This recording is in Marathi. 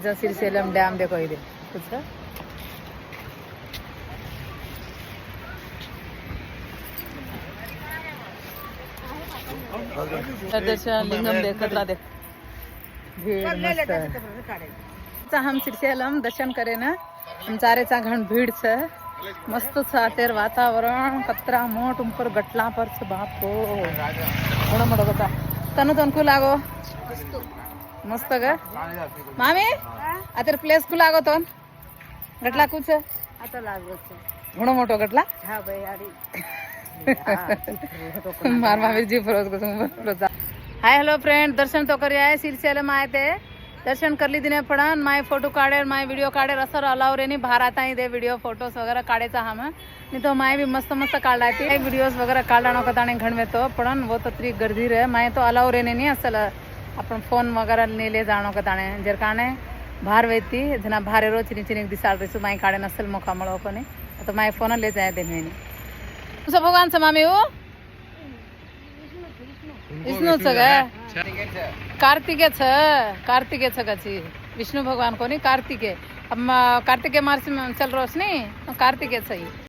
श्रीशैलम डैम देखो इधर कुछ लिंगम देखतला देख भीड़ मस्त हम श्रीशैलम दर्शन करे ना चारेचा घण भीड़ छ मस्त सातेर वातावरण कतरा मोट ऊपर गटला पर छ बाप हो बड़ा मोटा बता तनु तनको लागो मस्त ग मामी आता प्लेस को लागो तो गटला कुछ आता लागो घणो मोटो गटला हां भाई आडी मार मामी जी फरोज को हाय हेलो फ्रेंड दर्शन तो कर आए श्रीशैलम आए थे दर्शन कर ली दिने पडन माय फोटो काढे माय व्हिडिओ काढे असर अलाव रे नहीं बाहर आता ही दे व्हिडिओ फोटोस वगैरह काढेचा हम नहीं तो माय भी मस्त मस्त काढला थी व्हिडिओस वगैरह काढला का ताणे घण में तो पडन वो तो त्री गर्दी रे माय तो अलाव रे नहीं असल अपन फोन वगैरह नहीं ले जानो का ताणे जर काणे बाहर वेती जना बाहर रो चिनी चिनी दिसाल रे माय काढे नसल मोखा मळो पण तो माय फोन ले जाय दे नहीं तुझा भगवान स मामी हो विष्णूच ग कार्तिकेय गची विष्णु भगवान को नहीं कार्तिकेय अब कार्तिकेय मार्च में चल रोस नहीं कार्तिकेय सही